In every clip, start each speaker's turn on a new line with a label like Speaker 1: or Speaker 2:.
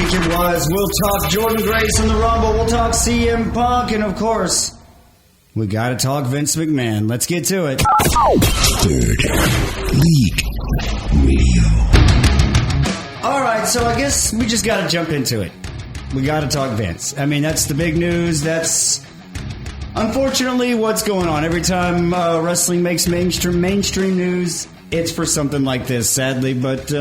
Speaker 1: week it was. We'll talk Jordynne Grace in the Rumble. We'll talk CM Punk. And, of course, we got to talk Vince McMahon. Let's get to it.
Speaker 2: Third League Radio.
Speaker 1: All right, so I guess we just got to jump into it. We got to talk Vince. I mean, that's the big news. That's, unfortunately, what's going on. Every time wrestling makes mainstream news, it's for something like this, sadly. But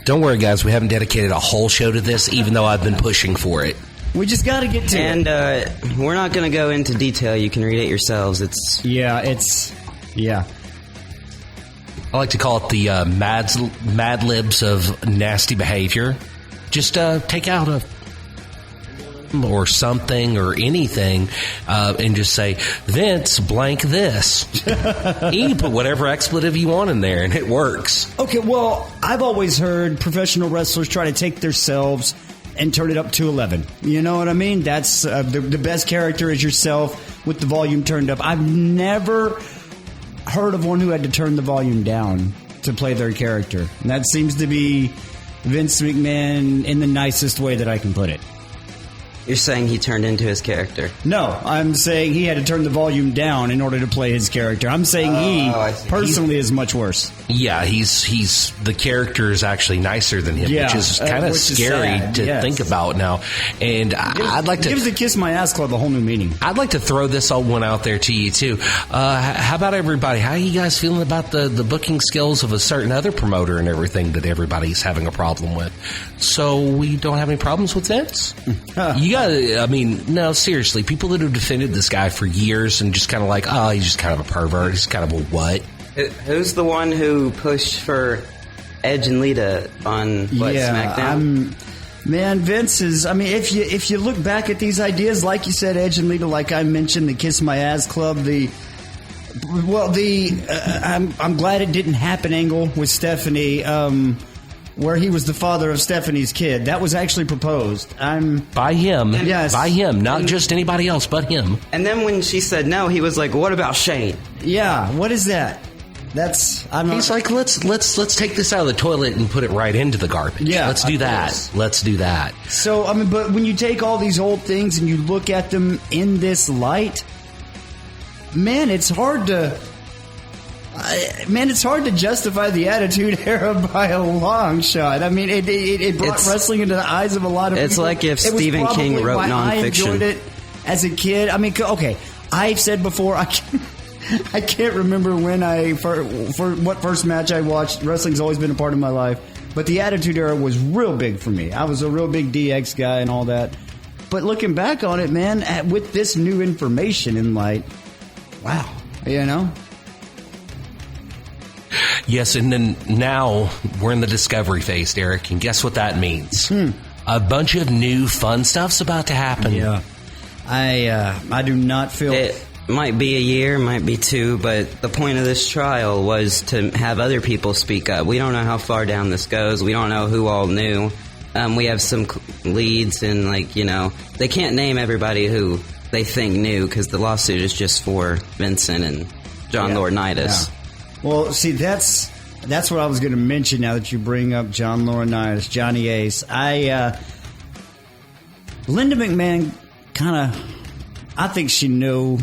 Speaker 3: don't worry, guys. We haven't dedicated a whole show to this, even though I've been pushing for it.
Speaker 1: We just got to get to it.
Speaker 4: And we're not going to go into detail. You can read it yourselves.
Speaker 1: Yeah.
Speaker 3: I like to call it the Mad Libs of nasty behavior. Just take out a or something or anything and just say, Vince, blank this. You can put whatever expletive you want in there, and it works.
Speaker 1: Okay, well, I've always heard professional wrestlers try to take themselves and turn it up to 11. You know what I mean? That's the best character is yourself with the volume turned up. I've never heard of one who had to turn the volume down to play their character. And that seems to be Vince McMahon in the nicest way that I can put it.
Speaker 4: You're saying he turned into his character?
Speaker 1: No, I'm saying he had to turn the volume down in order to play his character. I'm saying he personally is much worse.
Speaker 3: Yeah, he's the character is actually nicer than him, which is kind of scary to think about now. And I'd like to
Speaker 1: gives the Kiss My Ass Club a whole new meaning.
Speaker 3: I'd like to throw this one out there to you too. How about everybody? How are you guys feeling about the booking skills of a certain other promoter and everything that everybody's having a problem with? So we don't have any problems with Vince? No, seriously, people that have defended this guy for years and just kind of like, oh, he's just kind of a pervert, he's kind of a what?
Speaker 4: Who's the one who pushed for Edge and Lita on SmackDown?
Speaker 1: Man, Vince is. I mean, if you look back at these ideas, like you said, Edge and Lita, like I mentioned, the Kiss My Ass Club, I'm glad it didn't happen angle with Stephanie. Where he was the father of Stephanie's kid. That was actually proposed.
Speaker 3: By him.
Speaker 1: Yes.
Speaker 3: By him. Not just anybody else, but him.
Speaker 4: And then when she said no, he was like, what about Shane?
Speaker 1: Yeah, what is that? He's
Speaker 3: like, let's take this out of the toilet and put it right into the garbage.
Speaker 1: Yeah.
Speaker 3: Let's do that. Let's do that.
Speaker 1: So, I mean, but when you take all these old things and you look at them in this light, man, it's hard to justify the Attitude Era by a long shot. I mean, it brought wrestling into the eyes of a lot of people.
Speaker 4: It's like if Stephen King wrote nonfiction. I enjoyed it
Speaker 1: as a kid. I mean, okay, I've said before, I can't remember when for what first match I watched. Wrestling's always been a part of my life. But the Attitude Era was real big for me. I was a real big DX guy and all that. But looking back on it, man, with this new information in light, wow, you know?
Speaker 3: Yes, and then now we're in the discovery phase, Derek, and guess what that means? A bunch of new fun stuff's about to happen.
Speaker 1: Yeah. I do not feel...
Speaker 4: It might be a year, might be two, but the point of this trial was to have other people speak up. We don't know how far down this goes. We don't know who all knew. We have some leads, and, they can't name everybody who they think knew because the lawsuit is just for Vincent and John Laurinaitis.
Speaker 1: Yeah. Well, see, that's what I was going to mention now that you bring up John Laurinaitis, Johnny Ace. Linda McMahon I think she knew.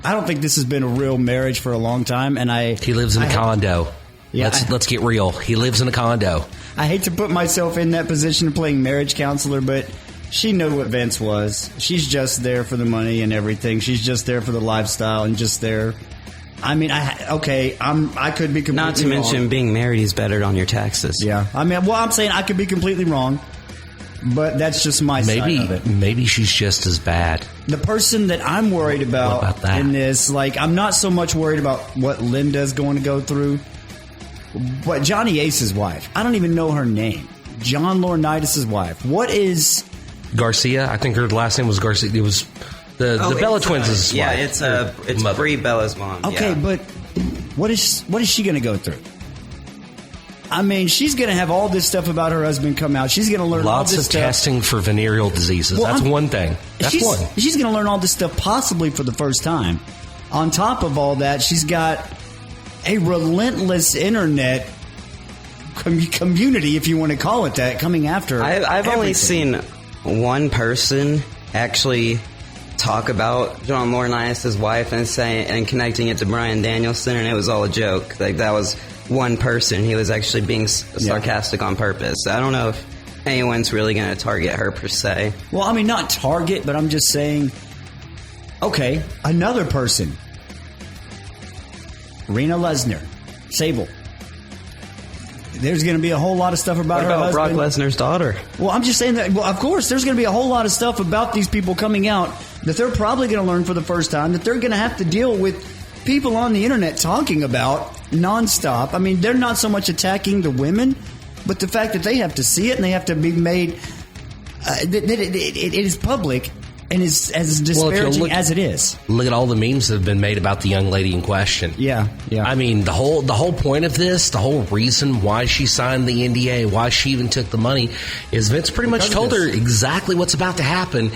Speaker 1: I don't think this has been a real marriage for a long time, and
Speaker 3: he lives in a condo. Yeah, let's get real. He lives in a condo.
Speaker 1: I hate to put myself in that position of playing marriage counselor, but she knew what Vince was. She's just there for the money and everything. She's just there for the lifestyle and just there. I mean, I could be completely wrong.
Speaker 4: Not to mention being married, he's bettered on your taxes.
Speaker 1: Yeah. I mean, I'm saying I could be completely wrong, but that's just my side of it.
Speaker 3: Maybe she's just as bad.
Speaker 1: The person that I'm worried about in this, I'm not so much worried about what Linda's going to go through, but Johnny Ace's wife. I don't even know her name. John Laurinaitis' wife. What is...
Speaker 3: Garcia? I think her last name was Garcia. It was... The Bella Twins'
Speaker 4: yeah,
Speaker 3: wife.
Speaker 4: It's Brie Bella's mom.
Speaker 1: Okay, but what is she going to go through? I mean, she's going to have all this stuff about her husband come out. She's going to learn all this stuff.
Speaker 3: Lots of testing for venereal diseases. That's one thing. That's one.
Speaker 1: She's going to learn all this stuff possibly for the first time. On top of all that, she's got a relentless internet community, if you want to call it that, coming after her.
Speaker 4: I've only seen one person actually talk about John Laurinaitis' wife and connecting it to Bryan Danielson, and it was all a joke. Like, that was one person. He was actually being sarcastic on purpose. I don't know if anyone's really going to target her per se.
Speaker 1: Well, I mean, not target, but I'm just saying, okay, another person. Rena Lesnar, Sable. There's going to be a whole lot of stuff about her husband.
Speaker 4: Brock Lesnar's daughter?
Speaker 1: Well, I'm just saying that, well, of course, there's going to be a whole lot of stuff about these people coming out that they're probably going to learn for the first time, that they're going to have to deal with people on the internet talking about nonstop. I mean, they're not so much attacking the women, but the fact that they have to see it and they have to be made, it is public. And is as disparaging as it is.
Speaker 3: Look at all the memes that have been made about the young lady in question.
Speaker 1: Yeah.
Speaker 3: I mean, the whole point of this, the whole reason why she signed the NDA, why she even took the money, is Vince pretty much told her exactly what's about to happen.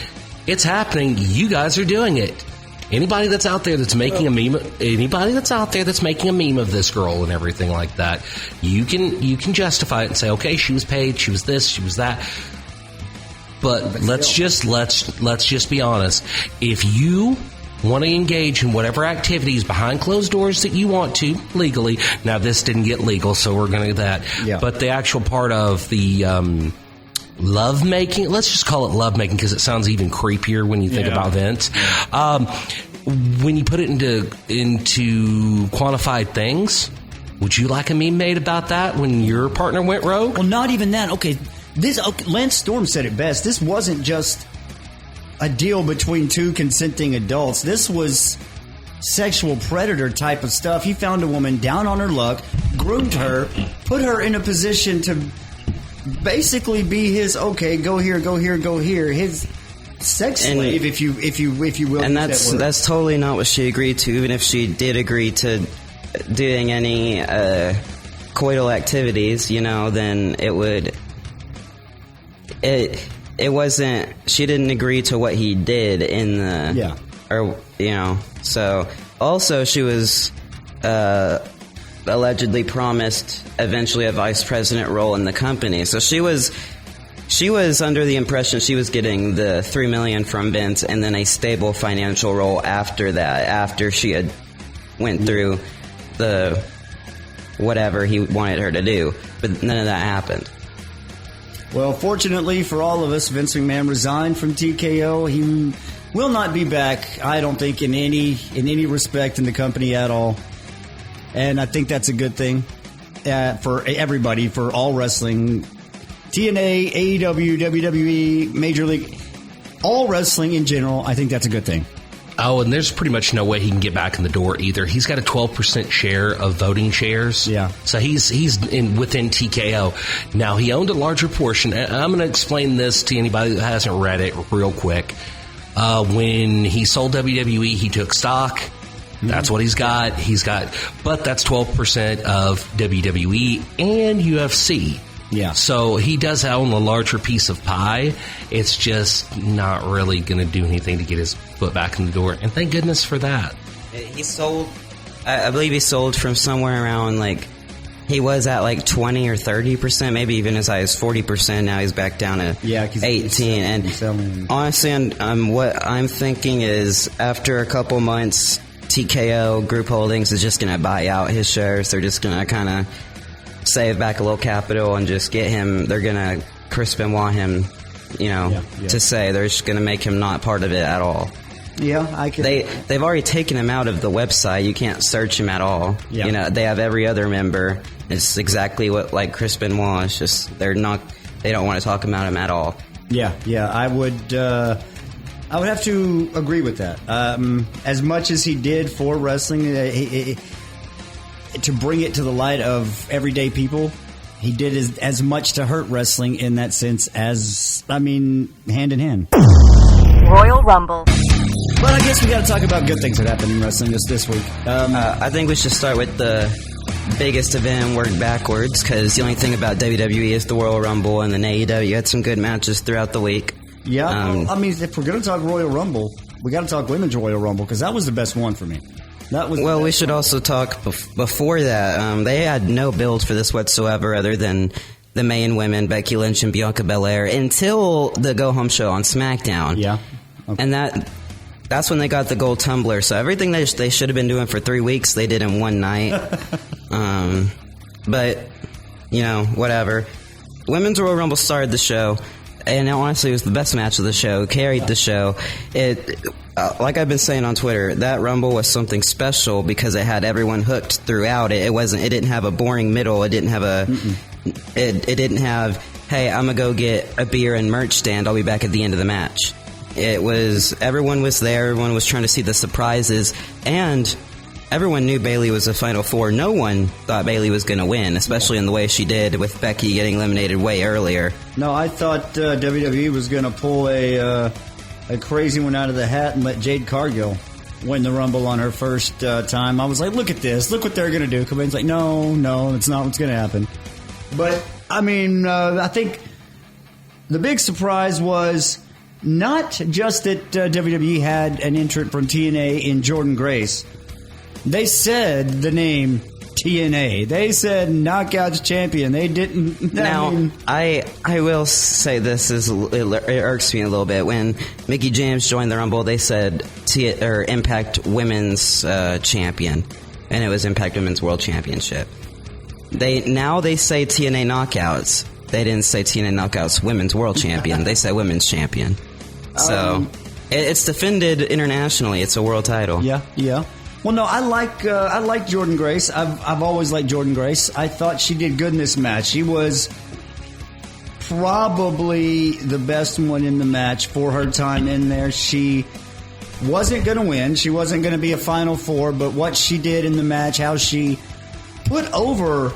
Speaker 3: It's happening. You guys are doing it. Anybody that's out there that's making a meme, of this girl and everything like that, you can justify it and say, okay, she was paid, she was this, she was that. But let's just be honest. If you want to engage in whatever activities behind closed doors that you want to legally, now this didn't get legal, so we're going to do that.
Speaker 1: Yeah.
Speaker 3: But the actual part of the love making, let's just call it love making because it sounds even creepier when you think about Vince. When you put it into quantified things, would you like a meme made about that when your partner went rogue?
Speaker 1: Well, not even that. Okay. Lance Storm said it best. This wasn't just a deal between two consenting adults. This was sexual predator type of stuff. He found a woman down on her luck, groomed her, put her in a position to basically be his, okay, go here, his sex slave, if you will.
Speaker 4: And that's totally not what she agreed to. Even if she did agree to doing any coital activities, then it would. It wasn't. She didn't agree to what he did in the. Yeah. So also she was allegedly promised eventually a vice president role in the company. So she was under the impression she was getting the $3 million from Vince and then a stable financial role after that. After she had went through the whatever he wanted her to do, but none of that happened.
Speaker 1: Well, fortunately for all of us, Vince McMahon resigned from TKO. He will not be back, I don't think, in any respect in the company at all. And I think that's a good thing for everybody, for all wrestling. TNA, AEW, WWE, Major League, all wrestling in general, I think that's a good thing.
Speaker 3: Oh, and there's pretty much no way he can get back in the door either. He's got a 12% share of voting shares.
Speaker 1: Yeah.
Speaker 3: So he's within TKO. Now, he owned a larger portion. I'm going to explain this to anybody that hasn't read it real quick. When he sold WWE, he took stock. That's what he's got. But that's 12% of WWE and UFC.
Speaker 1: Yeah.
Speaker 3: So he does own a larger piece of pie. It's just not really going to do anything to get his foot back in the door. And thank goodness for that.
Speaker 4: He sold, I believe he sold from somewhere around he was at 20 or 30%, maybe even as high as 40%. Now he's back down to 18. And honestly, what I'm thinking is after a couple months, TKO Group Holdings is just going to buy out his shares. They're just going to kind of save back a little capital and just get him. They're going to Chris Benoit him, to say they're just going to make him not part of it at all.
Speaker 1: Yeah, I can.
Speaker 4: They've already taken him out of the website. You can't search him at all. Yeah. They have every other member. It's exactly what Chris Benoit. It's just they don't want to talk about him at all.
Speaker 1: Yeah. I would have to agree with that. As much as he did for wrestling, to bring it to the light of everyday people, he did as much to hurt wrestling in that sense as, hand in hand.
Speaker 5: Royal Rumble.
Speaker 1: But I guess we got to talk about good things that happened in wrestling this week.
Speaker 4: I think we should start with the biggest event and work backwards, because the only thing about WWE is the Royal Rumble, and then AEW had some good matches throughout the week.
Speaker 1: Yeah, if we're going to talk Royal Rumble, we got to talk Women's Royal Rumble, because that was the best one for me. That was
Speaker 4: Well, we should also talk before that. They had no build for this whatsoever other than the main women, Becky Lynch and Bianca Belair, until the go-home show on SmackDown.
Speaker 1: Yeah. Okay.
Speaker 4: And that's when they got the gold tumbler. So everything they should have been doing for 3 weeks, they did in one night. But, whatever. Women's Royal Rumble started the show, and honestly, it was the best match of the show. Carried the show. Like I've been saying on Twitter, that Rumble was something special because it had everyone hooked throughout it. It didn't have a boring middle. It didn't have it didn't have, hey, I'm gonna go get a beer and merch stand. I'll be back at the end of the match. Everyone was there. Everyone was trying to see the surprises, and everyone knew Bayley was a Final Four. No one thought Bayley was going to win, especially in the way she did with Becky getting eliminated way earlier.
Speaker 1: No, I thought WWE was going to pull a crazy one out of the hat and let Jade Cargill win the Rumble on her first time. I was like, look at this. Look what they're going to do. Cobain's like, no, it's not what's going to happen. But, I mean, I think the big surprise was not just that WWE had an entrant from TNA in Jordynne Grace. They said the name TNA. They said Knockouts Champion. They didn't.
Speaker 4: I will say this it irks me a little bit. When Mickie James joined the Rumble, they said Impact Women's Champion, and it was Impact Women's World Championship. They say TNA Knockouts. They didn't say TNA Knockouts Women's World Champion. They said Women's Champion. So it's defended internationally. It's a world title.
Speaker 1: Yeah. Well, no, I like Jordynne Grace. I've always liked Jordynne Grace. I thought she did good in this match. She was probably the best one in the match for her time in there. She wasn't going to win. She wasn't going to be a Final Four, but what she did in the match, how she put over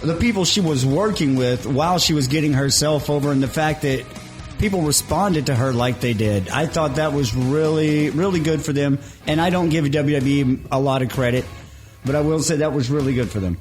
Speaker 1: the people she was working with while she was getting herself over, and the fact that people responded to her like they did. I thought that was really, really good for them. And I don't give WWE a lot of credit, but I will say that was really good for them.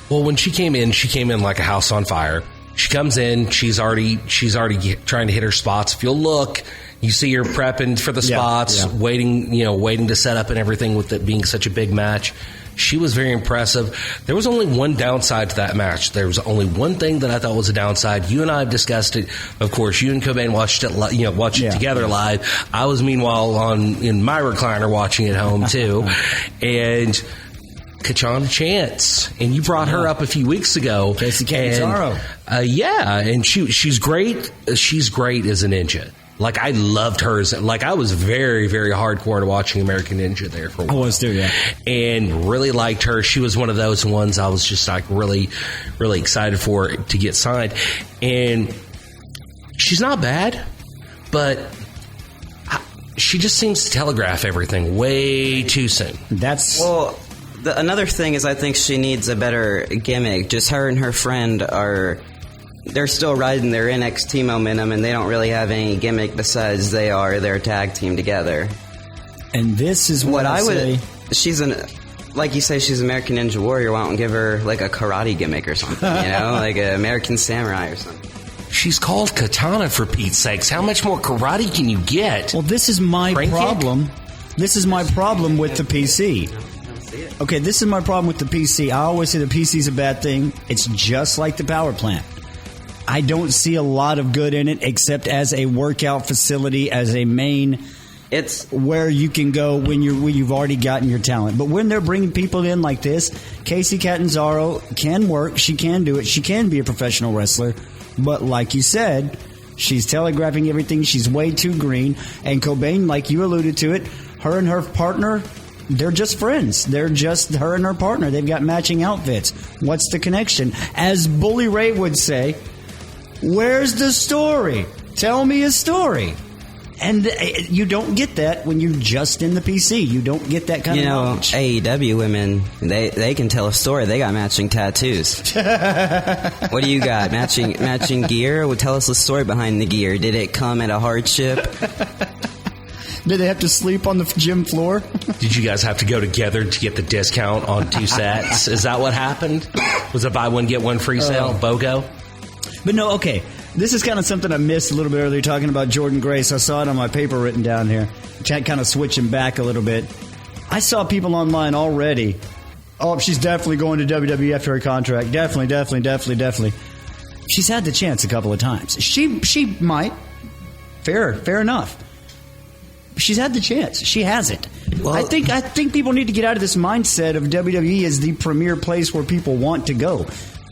Speaker 3: Well, when she came in like a house on fire. She comes in, she's already trying to hit her spots. If you'll look, you see her prepping for the spots, waiting to set up and everything with it being such a big match. She was very impressive. There was only one downside to that match. There was only one thing that I thought was a downside. You and I have discussed it. Of course, you and Cobain watched it together live. I was meanwhile in my recliner watching it home too. And Kachana Chance, and you brought her up a few weeks ago.
Speaker 1: Casey Catanzaro.
Speaker 3: And she's great. She's great as a ninja. Like, I loved hers. Like, I was very, very hardcore to watching American Ninja there for a while.
Speaker 1: I was too, yeah.
Speaker 3: And really liked her. She was one of those ones I was just like really, really excited for to get signed. And she's not bad, but she just seems to telegraph everything way too soon.
Speaker 4: Another thing is I think she needs a better gimmick. Just her and her friend they're still riding their NXT momentum, and they don't really have any gimmick besides they're a tag team together.
Speaker 1: And this is what I would say.
Speaker 4: Like you say, she's American Ninja Warrior. Why don't give her like a karate gimmick or something, like an American Samurai or something.
Speaker 3: She's called Katana, for Pete's sakes. How much more karate can you get?
Speaker 1: Well, this is my problem. This is my problem with the PC. Okay, this is my problem with the PC. I always say the PC is a bad thing. It's just like the power plant. I don't see a lot of good in it except as a workout facility, as a main. It's where you can go when you've already gotten your talent. But when they're bringing people in like this, Casey Catanzaro can work. She can do it. She can be a professional wrestler. But like you said, she's telegraphing everything. She's way too green. And Cobain, like you alluded to it, her and her partner, they're just friends. They're just her and her partner. They've got matching outfits. What's the connection? As Bully Ray would say, where's the story? Tell me a story. And you don't get that when you're just in the PC. You don't get that kind of knowledge.
Speaker 4: AEW women, they can tell a story. They got matching tattoos. What do you got? Matching gear? Well, tell us the story behind the gear. Did it come at a hardship?
Speaker 1: Did they have to sleep on the gym floor?
Speaker 3: Did you guys have to go together to get the discount on 2 sets? Is that what happened? Was it buy one, get one free sale? BOGO?
Speaker 1: But no, okay. This is kind of something I missed a little bit earlier, talking about Jordynne Grace. I saw it on my paper written down here. Kind of switching back a little bit. I saw people online already. Oh, she's definitely going to WWE after her contract. Definitely. She's had the chance a couple of times. She might. Fair enough. She's had the chance. She hasn't. Well, I think people need to get out of this mindset of WWE as the premier place where people want to go.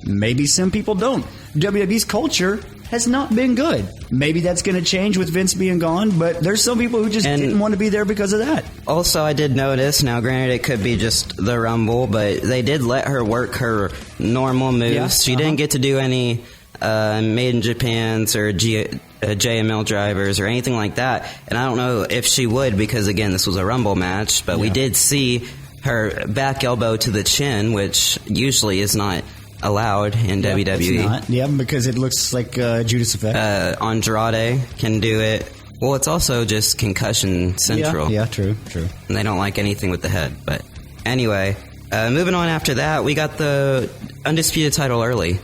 Speaker 1: Maybe some people don't. WWE's culture has not been good. Maybe that's going to change with Vince being gone, but there's some people who just didn't want to be there because of that.
Speaker 4: Also, I did notice, now granted it could be just the Rumble, but they did let her work her normal moves.
Speaker 1: Yeah,
Speaker 4: she didn't get to do any Made in Japans or JML drivers or anything like that, and I don't know if she would because, again, this was a Rumble match, but we did see her back elbow to the chin, which usually is not allowed in WWE.
Speaker 1: It's not. Yeah, because it looks like Judas Effect.
Speaker 4: Andrade can do it. Well, it's also just concussion central.
Speaker 1: Yeah, true.
Speaker 4: And they don't like anything with the head. But anyway, moving on after that, we got the Undisputed title early.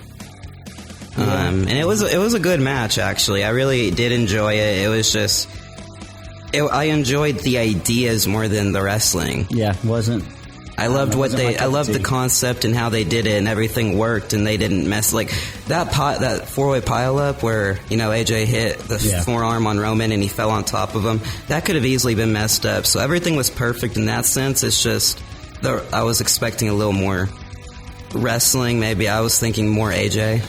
Speaker 4: And it was a good match, actually. I really did enjoy it. It was just... I enjoyed the ideas more than the wrestling.
Speaker 1: Yeah, wasn't...
Speaker 4: I loved the concept and how they did it, and everything worked, and they didn't mess like that four-way pile-up where AJ hit the forearm on Roman and he fell on top of him. That could have easily been messed up. So everything was perfect in that sense. It's just I was expecting a little more wrestling. Maybe I was thinking more AJ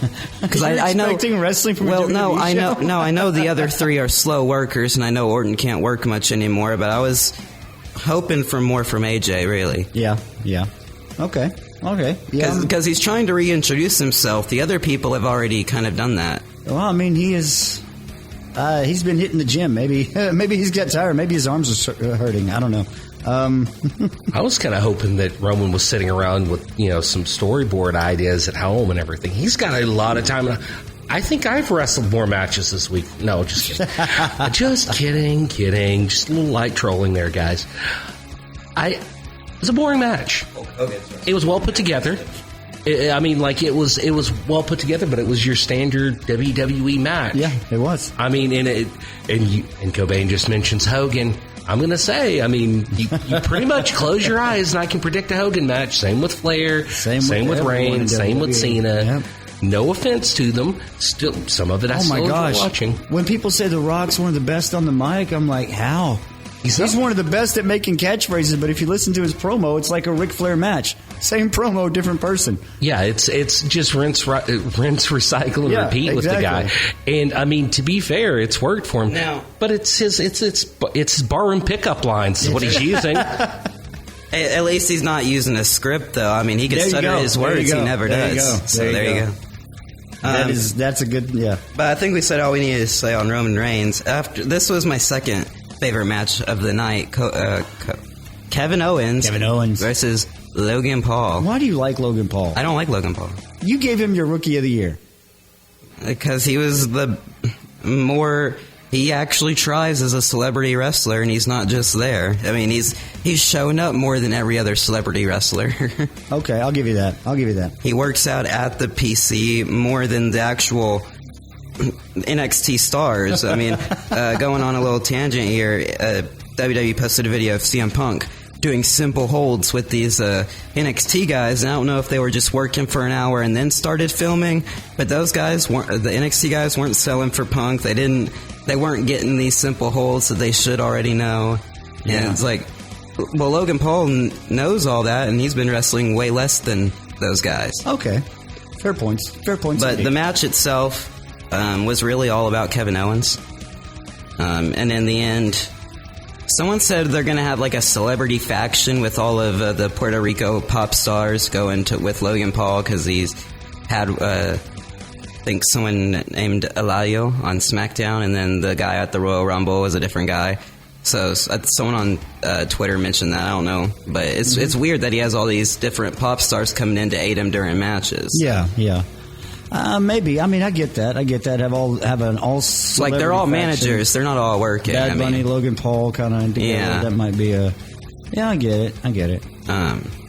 Speaker 1: because I know expecting wrestling from
Speaker 4: I know the other three are slow workers, and I know Orton can't work much anymore, but I was hoping for more from AJ, really.
Speaker 1: Yeah. Okay.
Speaker 4: Because he's trying to reintroduce himself. The other people have already kind of done that.
Speaker 1: Well, I mean, he's been hitting the gym. Maybe he's got tired. Maybe his arms are hurting. I don't know.
Speaker 3: I was kind of hoping that Roman was sitting around with some storyboard ideas at home and everything. He's got a lot of time. I think I've wrestled more matches this week. No, just kidding. Just kidding. Just a little light trolling there, guys. It was a boring match.
Speaker 4: Okay.
Speaker 3: It was well put together. It was well put together, but it was your standard WWE match.
Speaker 1: Yeah, it was.
Speaker 3: I mean, and Cobain just mentions Hogan. I'm going to say, you pretty much close your eyes and I can predict a Hogan match. Same with Flair. Same with Reigns. Same with Cena. Yep. No offense to them. Still, some of it I still enjoy watching.
Speaker 1: When people say The Rock's one of the best on the mic, I'm like, how? He's one of the best at making catchphrases, but if you listen to his promo, it's like a Ric Flair match. Same promo, different person.
Speaker 3: Yeah, it's just rinse, recycle, and repeat with the guy. And to be fair, it's worked for him.
Speaker 4: Now,
Speaker 3: but it's his barroom pickup lines is what he's using.
Speaker 4: At least he's not using a script, though. He can stutter his words. He never does. So there you go.
Speaker 1: That's a good,
Speaker 4: But I think we said all we needed to say on Roman Reigns. This was my second favorite match of the night. Kevin Owens versus Logan Paul.
Speaker 1: Why do you like Logan Paul?
Speaker 4: I don't like Logan Paul.
Speaker 1: You gave him your Rookie of the Year.
Speaker 4: Because he was he actually tries as a celebrity wrestler, and he's not just there. He's shown up more than every other celebrity wrestler.
Speaker 1: Okay, I'll give you that. He
Speaker 4: works out at the PC more than the actual NXT stars. Going on a little tangent here, WWE posted a video of CM Punk doing simple holds with these NXT guys, and I don't know if they were just working for an hour and then started filming, but those guys the NXT guys weren't selling for Punk. They weren't getting these simple holds that they should already know. Yeah. And it's like, well, Logan Paul knows all that, and he's been wrestling way less than those guys.
Speaker 1: Okay. Fair points.
Speaker 4: But the match itself was really all about Kevin Owens. And in the end, someone said they're going to have like a celebrity faction with all of the Puerto Rico pop stars going with Logan Paul because he's had, I think, someone named Eladio on SmackDown, and then the guy at the Royal Rumble was a different guy. So someone on Twitter mentioned that. I don't know. But it's weird that he has all these different pop stars coming in to aid him during matches.
Speaker 1: Yeah. Maybe. I get that. Have an all
Speaker 4: like they're all faction. Managers. They're not all working.
Speaker 1: Bad Bunny, Logan Paul kind of together. Yeah. That might be a... Yeah, I get it.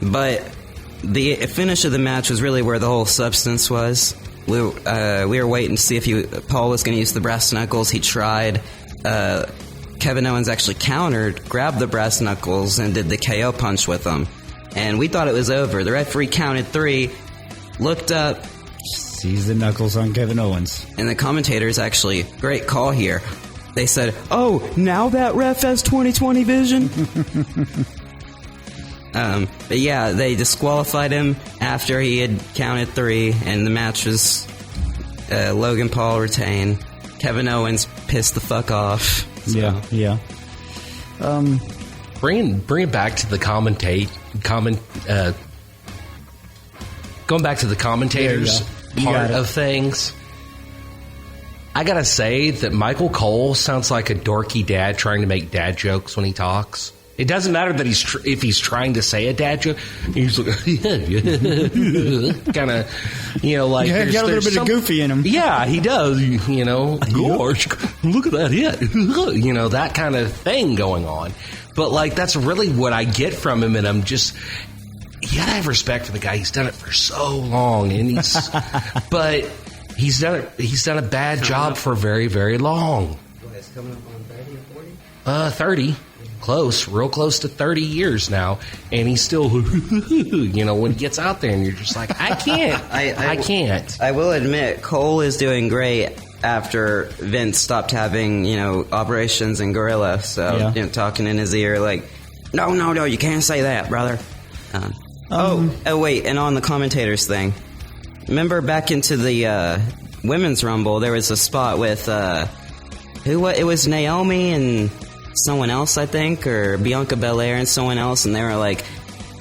Speaker 4: But the finish of the match was really where the whole substance was. We were waiting to see if Paul was going to use the brass knuckles. He tried. Kevin Owens actually countered, grabbed the brass knuckles, and did the KO punch with them. And we thought it was over. The referee counted 3, looked up,
Speaker 1: sees the knuckles on Kevin Owens.
Speaker 4: And the commentators actually, great call here. They said, "Oh, now that ref has 20/20 vision." But yeah, they disqualified him after he had counted 3, and the match was Logan Paul retained. Kevin Owens pissed the fuck off. So.
Speaker 1: Yeah.
Speaker 3: Bring it back to the going back to the commentators part of things. I gotta say that Michael Cole sounds like a dorky dad trying to make dad jokes when he talks. It doesn't matter that if he's trying to say a dad joke. He's like, kind of, like
Speaker 1: there's got a little bit of goofy in him.
Speaker 3: Yeah, he does. Gosh, look at that hit. That kind of thing going on. But like, that's really what I get from him, and I'm just. You gotta have respect for the guy. He's done it for so long, and but he's done a bad job for very, very long.
Speaker 4: It's coming up on 30 or 40?
Speaker 3: 30. Real close to 30 years now, and he's still, when he gets out there, and you're just like, I can't. I can't.
Speaker 4: I will admit, Cole is doing great after Vince stopped having, operations in Gorilla, so, talking in his ear like, no, you can't say that, brother. Wait, and on the commentators thing, remember back into the Women's Rumble, there was a spot with, it was Naomi and someone else, I think, or Bianca Belair and someone else, and they were like,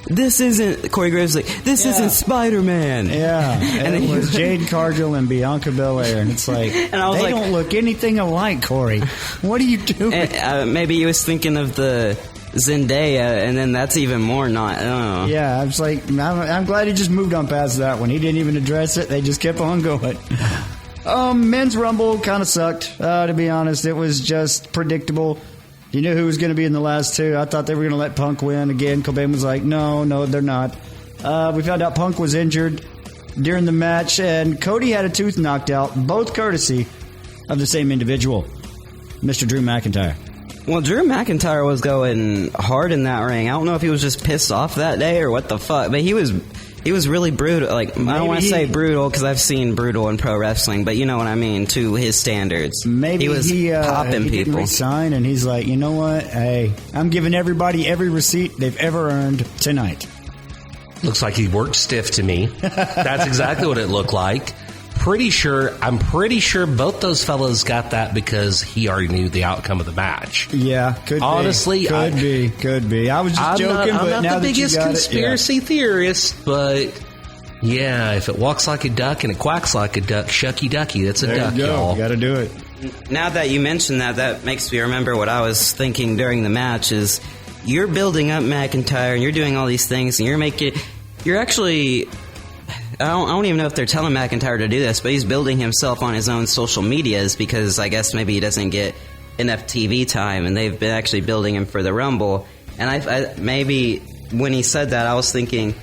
Speaker 4: this isn't, Corey Graves was like, this isn't Spider-Man.
Speaker 1: Yeah, and it was Jade Cargill and Bianca Belair, and it's like, and I was they don't look anything alike, Corey. What are you doing?
Speaker 4: And, maybe he was thinking of the Zendaya, and then that's even more not, I don't know.
Speaker 1: Yeah, I was like, I'm glad he just moved on past that one. He didn't even address it. They just kept on going. Men's Rumble kind of sucked, to be honest. It was just predictable. You knew who was going to be in the last 2. I thought they were going to let Punk win again. Cobain was like, no, they're not. We found out Punk was injured during the match, and Cody had a tooth knocked out, both courtesy of the same individual, Mr. Drew McIntyre.
Speaker 4: Well, Drew McIntyre was going hard in that ring. I don't know if he was just pissed off that day or what the fuck, but he was really brutal. Like, I don't want to say brutal because I've seen brutal in pro wrestling, but you know what I mean, to his standards.
Speaker 1: Maybe
Speaker 4: he was popping
Speaker 1: he
Speaker 4: people.
Speaker 1: Didn't resign, and he's like, you know what? Hey, I'm giving everybody every receipt they've ever earned tonight.
Speaker 3: Looks like he worked stiff to me. That's exactly what it looked like. I'm pretty sure both those fellas got that because he already knew the outcome of the match.
Speaker 1: Yeah,
Speaker 3: honestly,
Speaker 1: could be. I was just joking, but
Speaker 3: I'm
Speaker 1: now
Speaker 3: not the
Speaker 1: that
Speaker 3: biggest
Speaker 1: you got
Speaker 3: conspiracy theorist, but yeah, if it walks like a duck and it quacks like a duck, shucky ducky, that's a
Speaker 1: there
Speaker 3: duck,
Speaker 1: you go.
Speaker 3: y'all.
Speaker 1: You got to do it.
Speaker 4: Now that you mentioned that makes me remember what I was thinking during the match. Is you're building up McIntyre and you're doing all these things and you're actually. I don't even know if they're telling McIntyre to do this, but he's building himself on his own social medias because I guess maybe he doesn't get enough TV time, and they've been actually building him for the Rumble. And I maybe when he said that, I was thinking,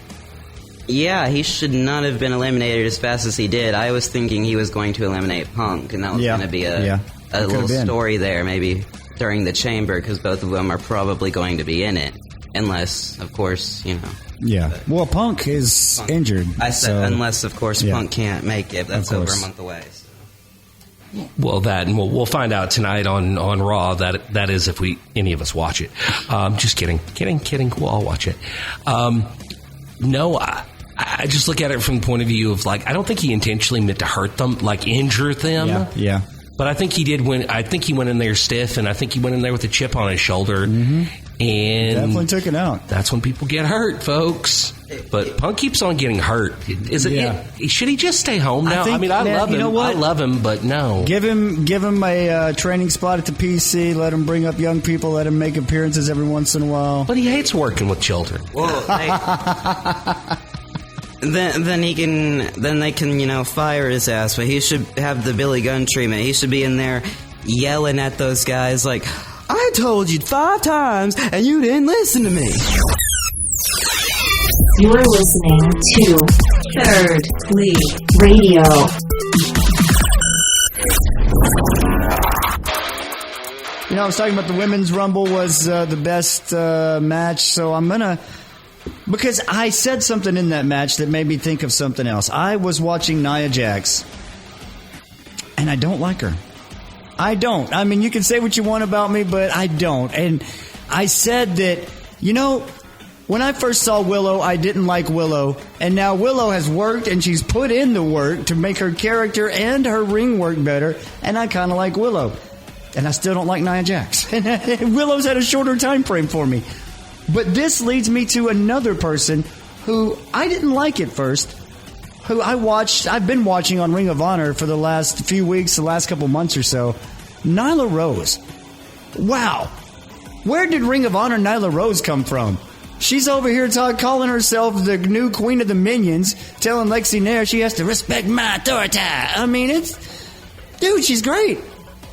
Speaker 4: yeah, he should not have been eliminated as fast as he did. I was thinking he was going to eliminate Punk, and that was going to be a little story there, maybe during the Chamber, because both of them are probably going to be in it, unless, of course,
Speaker 1: Yeah. Well, Punk is injured.
Speaker 4: I said unless, of course, Punk can't make it. That's over a month away. So.
Speaker 3: Well, and we'll find out tonight on Raw. That is if any of us watch it. Just kidding. We'll all watch it. No, I just look at it from the point of view of like I don't think he intentionally meant to hurt them, like injure them.
Speaker 1: Yeah.
Speaker 3: But I think he did I think he went in there stiff, and I think he went in there with a chip on his shoulder.
Speaker 1: Mm-hmm.
Speaker 3: And
Speaker 1: definitely took it out.
Speaker 3: That's when people get hurt, folks. But Punk keeps on getting hurt. Should he just stay home now? I love him. You know what? I love him, but no.
Speaker 1: Give him a training spot at the PC. Let him bring up young people. Let him make appearances every once in a while.
Speaker 3: But he hates working with children.
Speaker 4: Well, then they can fire his ass. But he should have the Billy Gunn treatment. He should be in there yelling at those guys like, I told you 5 times and you didn't listen to me.
Speaker 5: You're listening to Third League Radio.
Speaker 1: I was talking about the Women's Rumble was the best match, so I'm going to... Because I said something in that match that made me think of something else. I was watching Nia Jax, and I don't like her. I don't. I mean, you can say what you want about me, but I don't. And I said that, when I first saw Willow, I didn't like Willow. And now Willow has worked, and she's put in the work to make her character and her ring work better. And I kind of like Willow. And I still don't like Nia Jax. And Willow's had a shorter time frame for me. But this leads me to another person who I didn't like at first, who I've been watching on Ring of Honor for the last few weeks, the last couple months or so. Nyla Rose. Wow. Where did Ring of Honor Nyla Rose come from? She's over here calling herself the new queen of the minions, telling Lexi Nair she has to respect my authority. I mean, dude, she's great.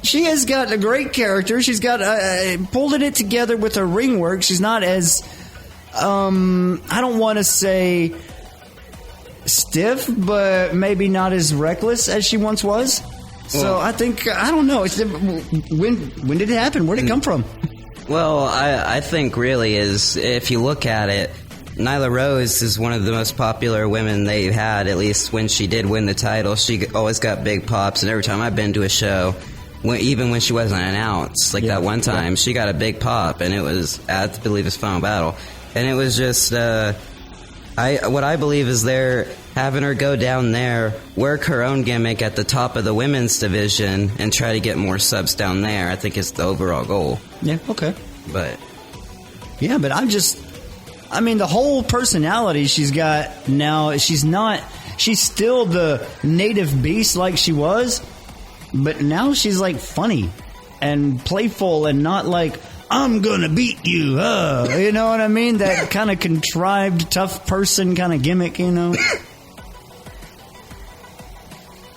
Speaker 1: She has got a great character. She's got pulling it together with her ring work. She's not as, I don't want to say stiff, but maybe not as reckless as she once was. So I think, I don't know. When did it happen? Where did it come from?
Speaker 4: Well, I think really is, if you look at it, Nyla Rose is one of the most popular women they've had, at least when she did win the title. She always got big pops, and every time I've been to a show, even when she wasn't announced, that one time, she got a big pop, and it was, I believe, it's Final Battle. And it was just, what I believe is they're having her go down there, work her own gimmick at the top of the women's division, and try to get more subs down there. I think it's the overall goal.
Speaker 1: Yeah, okay.
Speaker 4: But
Speaker 1: the whole personality she's got now, she's still the native beast like she was, but now she's like funny and playful and not like, I'm gonna beat you, you know what I mean? That kind of contrived, tough person kind of gimmick,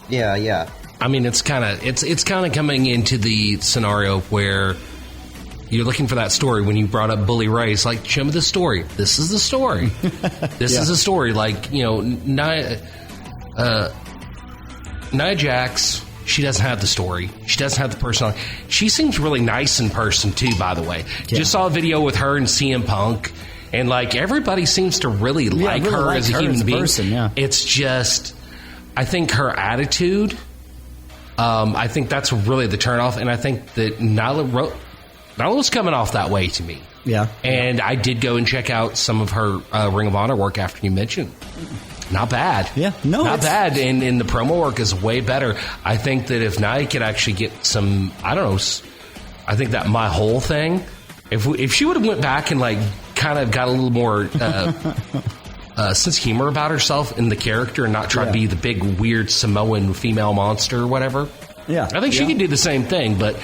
Speaker 4: Yeah.
Speaker 3: I mean, it's kind of coming into the scenario where you're looking for that story. When you brought up Bully Ray, it's like, show me the story. This is the story. This is a story. Like, Nia Jax, she doesn't have the story. She doesn't have the personality. She seems really nice in person, too, by the way. Yeah. Just saw a video with her and CM Punk, and, everybody seems to really like her as a human being.
Speaker 1: Person, yeah.
Speaker 3: It's just, I think her attitude, I think that's really the turnoff, and I think that Nyla was coming off that way to me.
Speaker 1: Yeah.
Speaker 3: And I did go and check out some of her Ring of Honor work after you mentioned. Not bad.
Speaker 1: Yeah. No,
Speaker 3: not bad. And the promo work is way better. I think that if Nia could actually get some, I don't know, I think that my whole thing, if she would have went back and kind of got a little more sense of humor about herself in the character and not try to be the big weird Samoan female monster or whatever.
Speaker 1: Yeah.
Speaker 3: I think she could do the same thing, but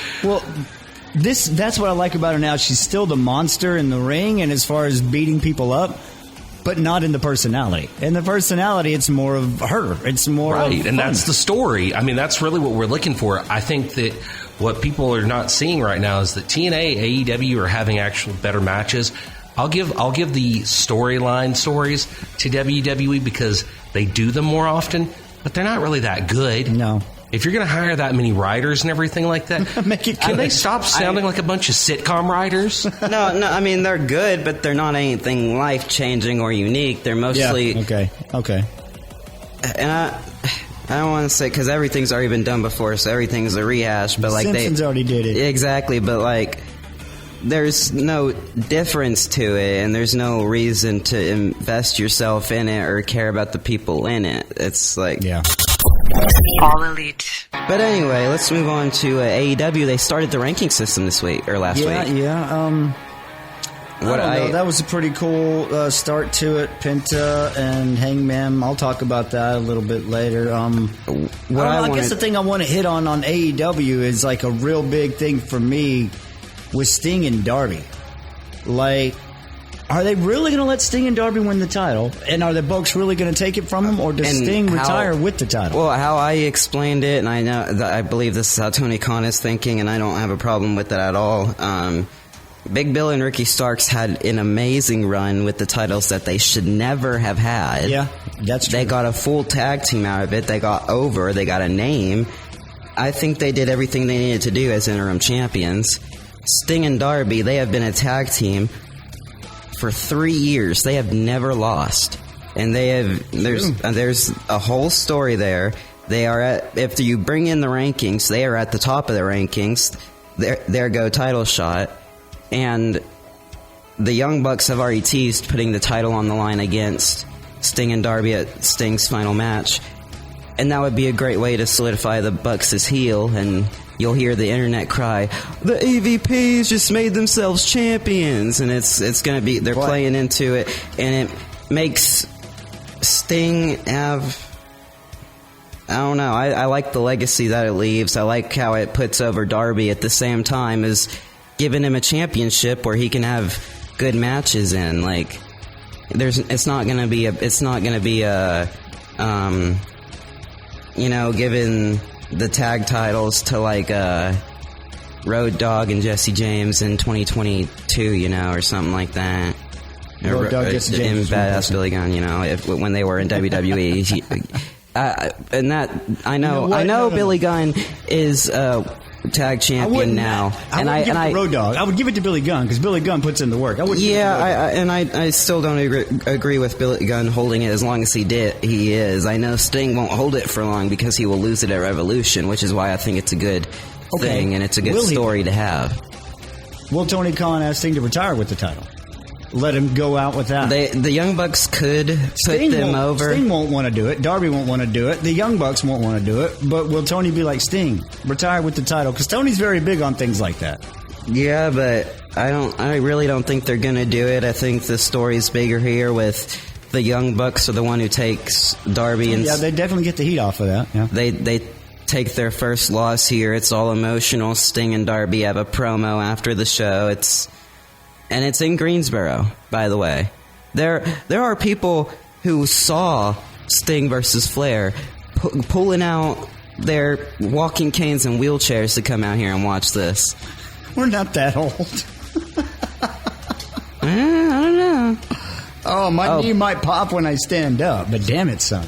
Speaker 1: that's what I like about her now. She's still the monster in the ring, and as far as beating people up, but not in the personality. In the personality, it's more of her. It's more
Speaker 3: right,
Speaker 1: of
Speaker 3: and
Speaker 1: fun.
Speaker 3: that's the story. I mean, that's really what we're looking for. I think that what people are not seeing right now is that TNA, AEW are having actual better matches. I'll give the storyline stories to WWE because they do them more often, but they're not really that good.
Speaker 1: No.
Speaker 3: If you're going to hire that many writers and everything like that,
Speaker 1: make it
Speaker 3: can they stop sounding like a bunch of sitcom writers?
Speaker 4: No, I mean, they're good, but they're not anything life-changing or unique. They're mostly...
Speaker 1: Yeah, okay.
Speaker 4: And I don't want to say, because everything's already been done before, so everything's a rehash, but
Speaker 1: Simpsons already did it.
Speaker 4: Exactly, but there's no difference to it, and there's no reason to invest yourself in it or care about the people in it. It's
Speaker 1: Yeah.
Speaker 5: All Elite.
Speaker 4: But anyway, let's move on to AEW. They started the ranking system this week, or last week.
Speaker 1: Yeah. I don't know. That was a pretty cool start to it. Penta and Hangman. I'll talk about that a little bit later. I guess the thing I want to hit on AEW is a real big thing for me with Sting and Darby. Are they really going to let Sting and Darby win the title? And are the Bucks really going to take it from them? Or does Sting retire with the title?
Speaker 4: Well, how I explained it, and I believe this is how Tony Khan is thinking, and I don't have a problem with it at all. Big Bill and Ricky Starks had an amazing run with the titles that they should never have had.
Speaker 1: Yeah, that's true.
Speaker 4: They got a full tag team out of it. They got over. They got a name. I think they did everything they needed to do as interim champions. Sting and Darby, they have been a tag team for 3 years. They have never lost. And there's a whole story there. They are if you bring in the rankings, they are at the top of the rankings. There go title shot. And the Young Bucks have already teased putting the title on the line against Sting and Darby at Sting's final match. And that would be a great way to solidify the Bucks as heel, and you'll hear the internet cry, the EVPs just made themselves champions, and it's going to be, they're playing into it, and it makes Sting have, I don't know, I like the legacy that it leaves. I like how it puts over Darby at the same time as giving him a championship where he can have good matches in. Like, it's not going to be giving the tag titles to like Road Dogg and Jesse James in 2022, or something like that.
Speaker 1: Road Dogg, Jesse James,
Speaker 4: Badass Billy Gunn, when they were in WWE. And that I know Billy Gunn is tag champion now.
Speaker 1: I would give it to Road Dogg. I would give it to Billy Gunn because Billy Gunn puts in the work.
Speaker 4: I still don't agree with Billy Gunn holding it as long as he is. I know Sting won't hold it for long because he will lose it at Revolution, which is why I think it's a good thing and it's a good story to have.
Speaker 1: Will Tony Khan ask Sting to retire with the title? Let him go out with that.
Speaker 4: The Young Bucks could put them over.
Speaker 1: Sting won't want to do it. Darby won't want to do it. The Young Bucks won't want to do it. But will Tony be like, Sting, retire with the title? Because Tony's very big on things like that.
Speaker 4: Yeah, but I really don't think they're going to do it. I think the story's bigger here with the Young Bucks are the one who takes Darby and...
Speaker 1: Yeah, they definitely get the heat off of that. Yeah.
Speaker 4: They take their first loss here. It's all emotional. Sting and Darby have a promo after the show. And it's in Greensboro, by the way. There are people who saw Sting versus Flair pulling out their walking canes and wheelchairs to come out here and watch this.
Speaker 1: We're not that old.
Speaker 4: I don't know.
Speaker 1: Oh, my knee might pop when I stand up, but damn it, son.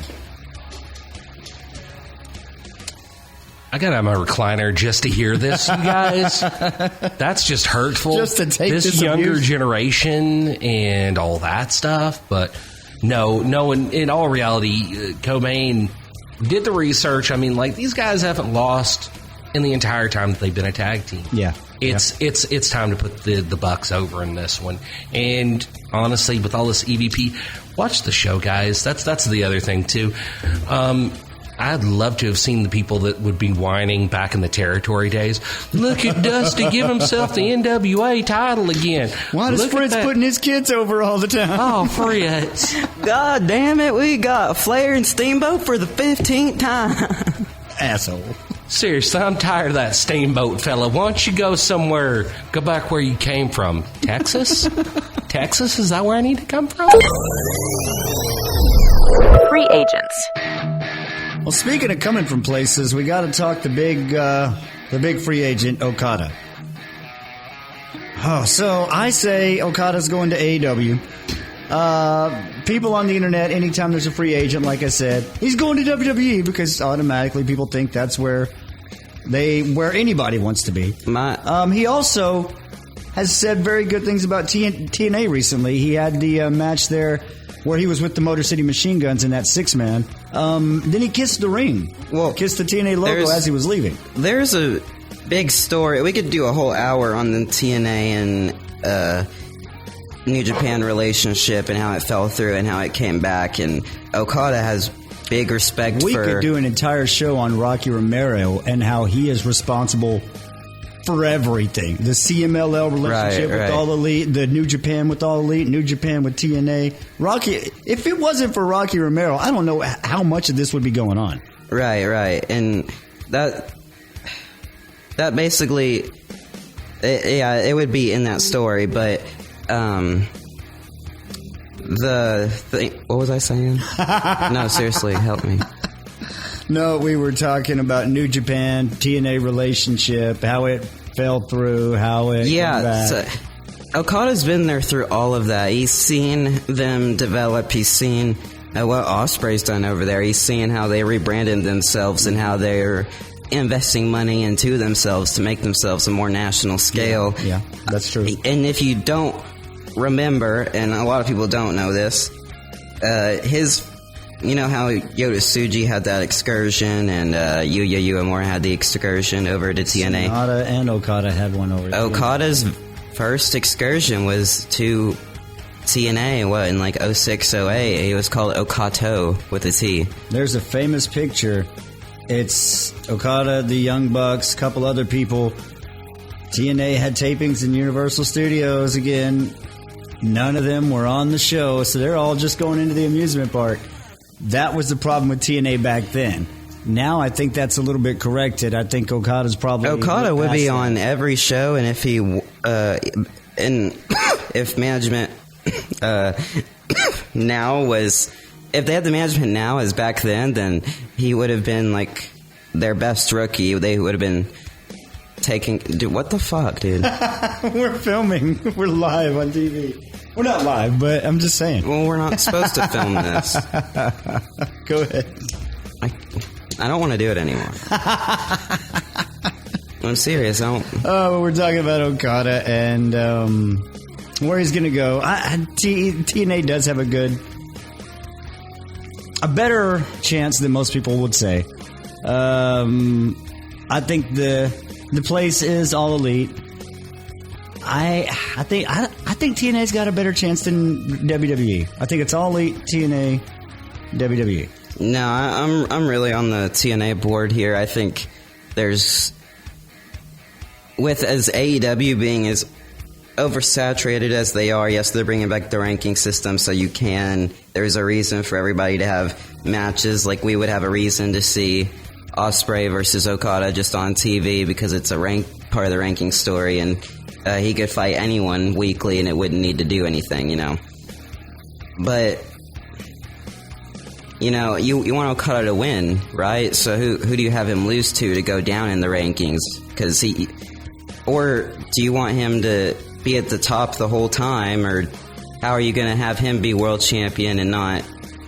Speaker 3: I got out my recliner just to hear this, you guys. That's just hurtful.
Speaker 1: Just to take this
Speaker 3: younger
Speaker 1: abuse.
Speaker 3: Generation and all that stuff. But no. In all reality, Cobain did the research. I mean, like, these guys haven't lost in the entire time that they've been a tag team.
Speaker 1: Yeah.
Speaker 3: It's time to put the Bucks over in this one. And honestly, with all this EVP, watch the show, guys. That's the other thing too. I'd love to have seen the people that would be whining back in the territory days. Look at Dusty give himself the NWA title again.
Speaker 1: Why does Fritz putting his kids over all the time?
Speaker 3: Oh, Fritz.
Speaker 4: God damn it, we got Flair and Steamboat for the 15th time.
Speaker 1: Asshole.
Speaker 3: Seriously, I'm tired of that Steamboat fella. Why don't you go somewhere, go back where you came from? Texas? Texas? Is that where I need to come from?
Speaker 5: Free agents.
Speaker 1: Well, speaking of coming from places, we got to talk the big free agent Okada. Oh, so I say Okada's going to AEW. People on the internet, anytime there's a free agent, like I said, he's going to WWE because automatically people think that's where anybody wants to be. He also has said very good things about TNA recently. He had the match there where he was with the Motor City Machine Guns in that 6-man. Then he kissed the ring. Well, kissed the TNA logo as he was leaving.
Speaker 4: There's a big story. We could do a whole hour on the TNA and New Japan relationship and how it fell through and how it came back. And Okada has big respect
Speaker 1: We could do an entire show on Rocky Romero and how he is responsible for everything. The CMLL relationship with All Elite, the New Japan with All Elite, New Japan with TNA. Rocky, if it wasn't for Rocky Romero, I don't know how much of this would be going on.
Speaker 4: Right. And that basically, it would be in that story, but the thing, what was I saying? No, seriously, help me.
Speaker 1: No, we were talking about New Japan, TNA relationship, how it fell through, how it came back.
Speaker 4: So Okada's been there through all of that. He's seen them develop. He's seen what Ospreay's done over there. He's seen how they rebranded themselves and how they're investing money into themselves to make themselves a more national scale.
Speaker 1: Yeah, that's true.
Speaker 4: And if you don't remember, and a lot of people don't know this, you know how Yota Tsuji had that excursion and Yuya Uemura had the excursion over to TNA?
Speaker 1: Sonata and Okada had one over there.
Speaker 4: Okada's first excursion was to TNA, in like 06, 08. It was called Okato with a T.
Speaker 1: There's a famous picture. It's Okada, the Young Bucks, a couple other people. TNA had tapings in Universal Studios again. None of them were on the show, so they're all just going into the amusement park. That was the problem with TNA back then. Now I think that's a little bit corrected. I think Okada
Speaker 4: would be on every show, and if he if management now was, if they had the management now as back then he would have been like their best rookie. They would have been taking. Dude, what the fuck, dude?
Speaker 1: We're filming. We're live on TV. We're not live, but I'm just saying.
Speaker 4: Well, we're not supposed to film this.
Speaker 1: Go ahead.
Speaker 4: I don't want to do it anymore. I'm serious. I don't.
Speaker 1: Oh, we're talking about Okada and where he's going to go. TNA does have a better chance than most people would say. I think the place is All Elite. I think TNA's got a better chance than WWE. I think it's All Elite, TNA, WWE.
Speaker 4: No, I'm really on the TNA board here. I think there's, with as AEW being as oversaturated as they are, yes, they're bringing back the ranking system, so there's a reason for everybody to have matches. Like we would have a reason to see Ospreay versus Okada just on TV because it's a part of the ranking story, and he could fight anyone weekly and it wouldn't need to do anything, you know. But you know, you want Okada to win, right? So who do you have him lose to go down in the rankings? Or do you want him to be at the top the whole time, or how are you going to have him be world champion and not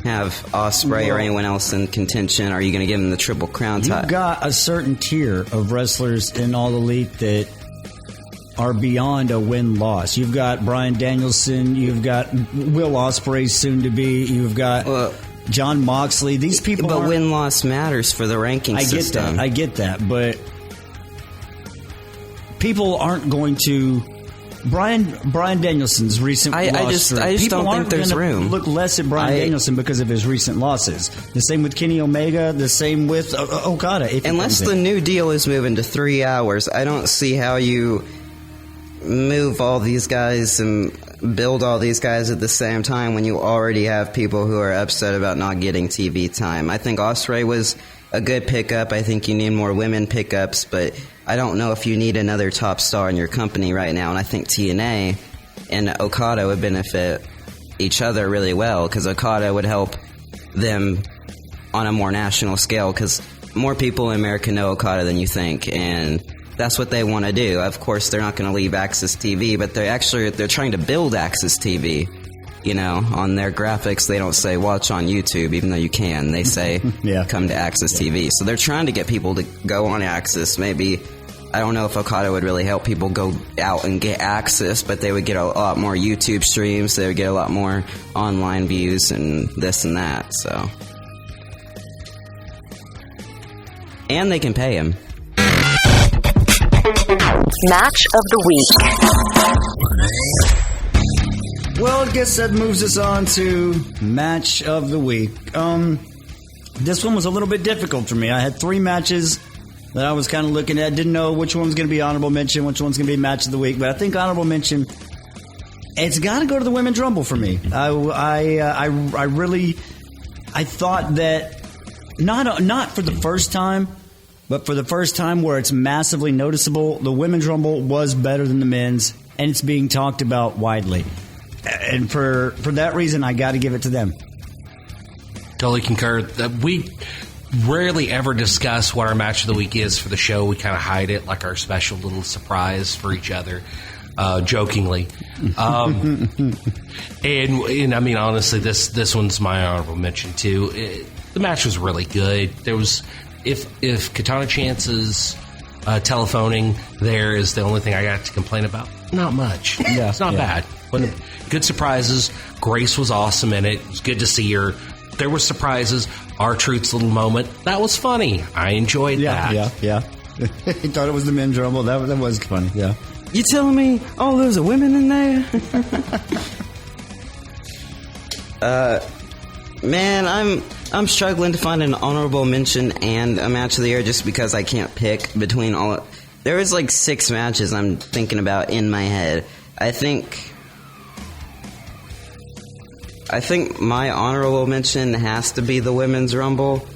Speaker 4: have Ospreay or anyone else in contention? Are you going to give him the Triple Crown title?
Speaker 1: You've got a certain tier of wrestlers in All Elite that are beyond a win-loss. You've got Bryan Danielson, you've got Will Ospreay soon to be, you've got John Moxley. These people,
Speaker 4: but win-loss matters for the ranking system.
Speaker 1: I get that, but people aren't going to. Brian Danielson's recent loss. I just don't think there's room. Look less at Bryan Danielson because of his recent losses. The same with Kenny Omega. The same with Okada.
Speaker 4: Unless the new deal is moving to 3 hours, I don't see how you move all these guys and build all these guys at the same time when you already have people who are upset about not getting TV time. I think Ospreay was a good pickup. I think you need more women pickups, but I don't know if you need another top star in your company right now. And I think TNA and Okada would benefit each other really well, because Okada would help them on a more national scale, because more people in America know Okada than you think, and that's what they want to do. Of course, they're not going to leave Access TV, but they're trying to build Access TV. You know, on their graphics, they don't say watch on YouTube, even though you can. They say come to Access TV. So they're trying to get people to go on Access. Maybe, I don't know if Okada would really help people go out and get Access, but they would get a lot more YouTube streams. They would get a lot more online views and this and that. So, and they can pay him.
Speaker 5: Match of the week.
Speaker 1: Well, I guess that moves us on to match of the week. This one was a little bit difficult for me. I had 3 matches that I was kind of looking at. Didn't know which one's going to be honorable mention, which one's going to be match of the week. But I think honorable mention, it's got to go to the Women's Rumble for me. I thought that not for the first time, but for the first time where it's massively noticeable, the Women's Rumble was better than the men's, and it's being talked about widely. And for that reason, I got to give it to them.
Speaker 3: Totally concur. We rarely ever discuss what our match of the week is for the show. We kind of hide it like our special little surprise for each other, jokingly. And I mean, honestly, this one's my honorable mention too. The match was really good. if Katana Chance's telephoning there is the only thing I got to complain about, not much.
Speaker 1: Yeah,
Speaker 3: it's not bad. Good surprises. Grace was awesome in it. It was good to see her. There were surprises. R-Truth's little moment, that was funny. I enjoyed that.
Speaker 1: Yeah. He thought it was the men's rumble. That was funny. Yeah.
Speaker 4: You telling me all those are women in there? Man, I'm struggling to find an honorable mention and a match of the year just because I can't pick between all. There was like 6 matches I'm thinking about in my head. I think my honorable mention has to be the Women's Rumble.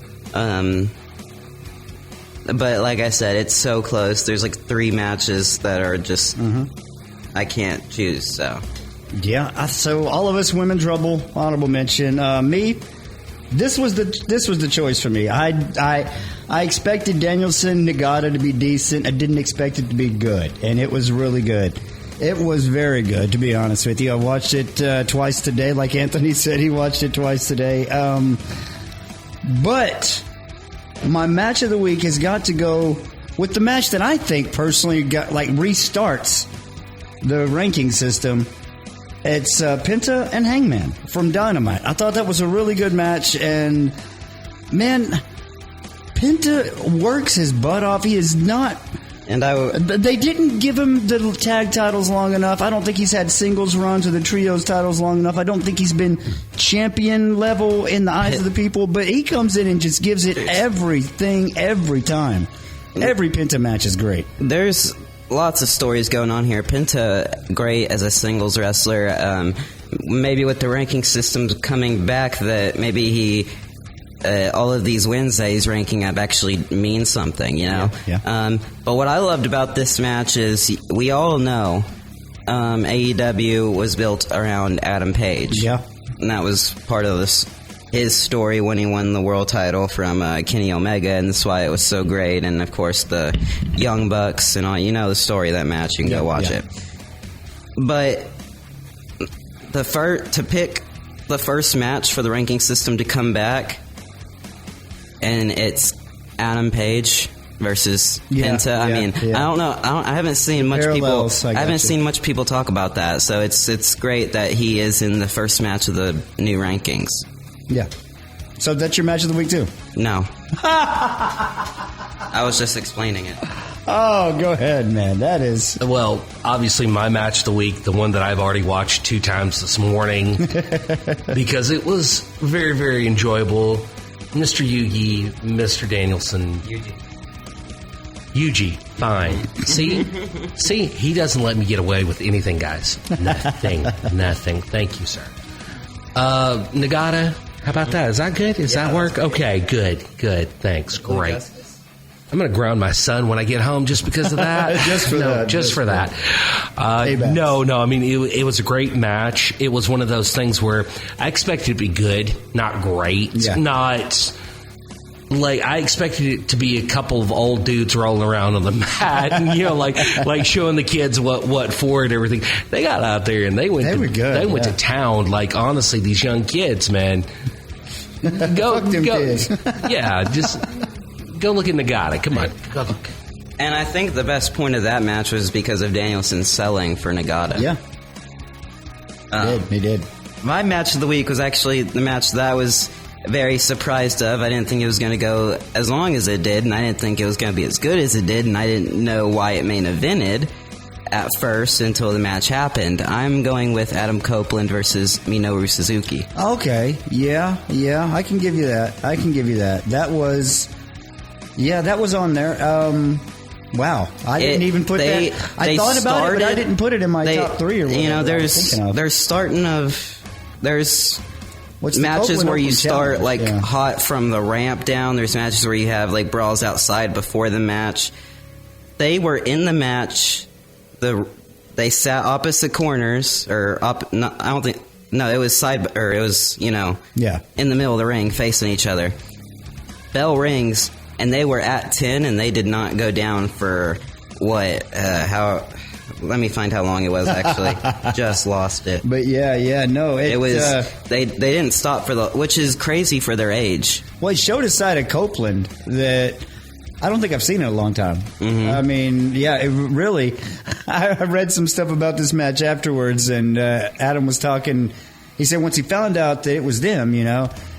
Speaker 4: But like I said, it's so close. There's like 3 matches that are just I can't choose. So
Speaker 1: yeah. So all of us Women's Rumble honorable mention. Me, this was the choice for me. I expected Danielson Nagata to be decent. I didn't expect it to be good, and it was really good. It was very good, to be honest with you. I watched it twice today. Like Anthony said, he watched it twice today. But my match of the week has got to go with the match that I think personally restarts the ranking system. It's Penta and Hangman from Dynamite. I thought that was a really good match, and man, Penta works his butt off. He is not. And they didn't give him the tag titles long enough. I don't think he's had singles runs or the trios titles long enough. I don't think he's been champion level in the eyes of the people. But he comes in and just gives it everything every time. Every Penta match is great.
Speaker 4: There's lots of stories going on here. Penta, great as a singles wrestler. Maybe with the ranking system coming back, that maybe he... all of these wins that he's ranking up actually mean something, you know?
Speaker 1: Yeah.
Speaker 4: But what I loved about this match is we all know AEW was built around Adam Page.
Speaker 1: Yeah.
Speaker 4: And that was part of his story when he won the world title from Kenny Omega, and that's why it was so great. And, of course, the Young Bucks and all. You know the story of that match. You can go watch it. But to pick the first match for the ranking system to come back... And it's Adam Page versus Penta. I mean, I don't know. I haven't seen much people. I haven't seen much people talk about that. So it's great that he is in the first match of the new rankings.
Speaker 1: Yeah. So that's your match of the week too?
Speaker 4: No. I was just explaining it.
Speaker 1: Oh, go ahead, man. That is...
Speaker 3: Well, obviously my match of the week, the one that I've already watched 2 times this morning, because it was very, very enjoyable. Mr. Yugi, Mr. Danielson. Yuji, fine. See, he doesn't let me get away with anything, guys. Nothing. Thank you, sir. Nagata, how about that? Is that good? Does that work? Okay, good. Thanks. Great. I'm going to ground my son when I get home just because of that.
Speaker 1: Just for that.
Speaker 3: No. I mean, it was a great match. It was one of those things where I expected it to be good, not great.
Speaker 1: Yeah.
Speaker 3: Not like I expected it to be a couple of old dudes rolling around on the mat and, you know, like showing the kids what for and everything. They got out there and they went to town. Like, honestly, these young kids, man. Go.
Speaker 1: Kids.
Speaker 3: Yeah, just... Go look at Nagata. Come on. Go look.
Speaker 4: And I think the best point of that match was because of Danielson selling for Nagata.
Speaker 1: Yeah. He did.
Speaker 4: My match of the week was actually the match that I was very surprised of. I didn't think it was going to go as long as it did, and I didn't think it was going to be as good as it did, and I didn't know why it main evented at first until the match happened. I'm going with Adam Copeland versus Minoru Suzuki.
Speaker 1: Okay. Yeah. I can give you that. That was... Yeah, that was on there. Wow, I didn't even put that. I thought about it, but I didn't put it in my top 3 or whatever.
Speaker 4: You know, there's matches where you start hot from the ramp down. There's matches where you have like brawls outside before the match. They were in the match. They sat opposite corners it was side, or it was in the middle of the ring facing each other. Bell rings. And they were at 10, and they did not go down for what? How Let me find how long it was, actually. Just lost it.
Speaker 1: But no.
Speaker 4: It was, they didn't stop which is crazy for their age.
Speaker 1: Well, it showed a side of Copeland that I don't think I've seen in a long time. Mm-hmm. I mean, it really, I read some stuff about this match afterwards, and Adam was talking. He said once he found out that it was them,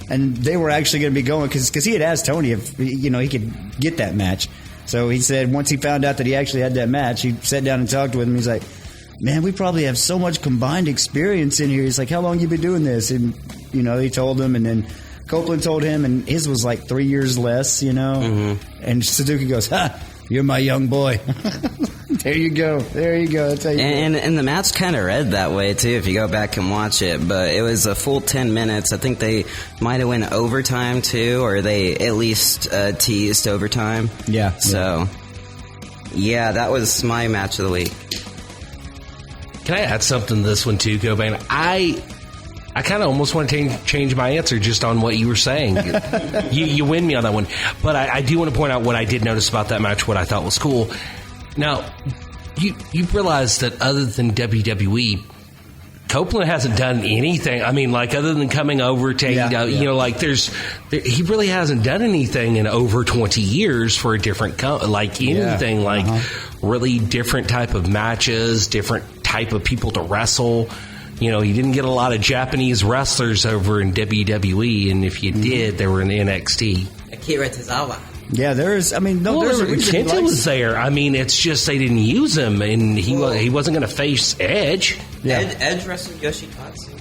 Speaker 1: and they were actually going to be going, because he had asked Tony if, he could get that match. So he said once he found out that he actually had that match, he sat down and talked with him. He's like, man, we probably have so much combined experience in here. He's like, how long you been doing this? And, he told him, and then Copeland told him, and his was like 3 years less, Mm-hmm. And Suzuki goes, you're my young boy. There you go. That's how you
Speaker 4: and the match kind of read that way, too, if you go back and watch it. But it was a full 10 minutes. I think they might have went overtime, too, or they at least teased overtime.
Speaker 1: Yeah.
Speaker 4: So, that was my match of the week.
Speaker 3: Can I add something to this one, too, Cobain? I kind of almost want to change my answer just on what you were saying. you win me on that one. But I do want to point out what I did notice about that match, what I thought was cool. Now, you realize that other than WWE, Copeland hasn't done anything. I mean, like, other than coming over, taking down, he really hasn't done anything in over 20 years for a different, really different type of matches, different type of people to wrestle. He didn't get a lot of Japanese wrestlers over in WWE, and if you did, they were in NXT.
Speaker 4: Akira Tozawa.
Speaker 1: Yeah, there's a reason
Speaker 3: Kenta was there. I mean, it's just they didn't use him, and he wasn't going to face Edge.
Speaker 4: Yeah. Edge wrestled Yoshitatsu.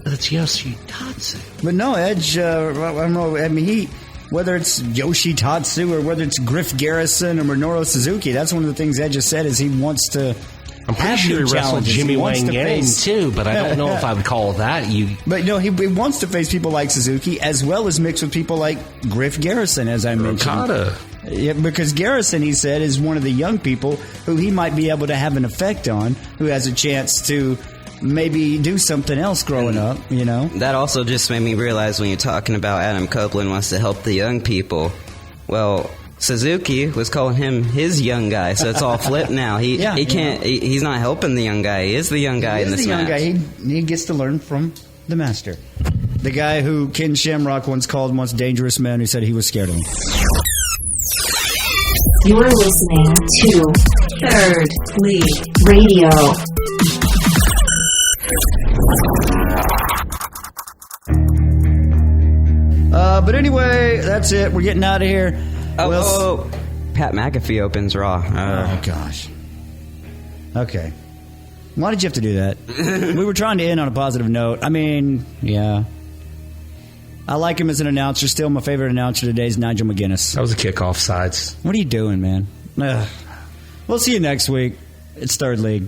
Speaker 3: That's Yoshitatsu.
Speaker 1: But no, Edge, I don't know, I mean, whether it's Yoshitatsu or whether it's Griff Garrison or Minoru Suzuki, that's one of the things Edge has said is he wants to.
Speaker 3: I'm pretty sure he wrestled Jimmy Wang Yang too, but I don't know if I would call that But
Speaker 1: no, he wants to face people like Suzuki as well as mix with people like Griff Garrison, as I mentioned.
Speaker 3: Okada.
Speaker 1: Yeah, because Garrison, he said, is one of the young people who he might be able to have an effect on, who has a chance to maybe do something else growing up, That also just made me realize when you're talking about Adam Copeland wants to help the young people. Well, Suzuki was calling him his young guy, so it's all flipped now. He can't. He's not helping the young guy. He is the young guy in this match. He gets to learn from the master, the guy who Ken Shamrock once called most dangerous man, who said he was scared of him.
Speaker 5: You're listening to Third League Radio.
Speaker 1: But anyway, that's it. We're getting out of here.
Speaker 4: Pat McAfee opens Raw.
Speaker 1: Oh, gosh. Okay. Why did you have to do that? We were trying to end on a positive note. I mean, yeah. I like him as an announcer. Still, my favorite announcer today is Nigel McGuinness.
Speaker 3: That was a kickoff sides.
Speaker 1: What are you doing, man? We'll see you next week. It's Third League.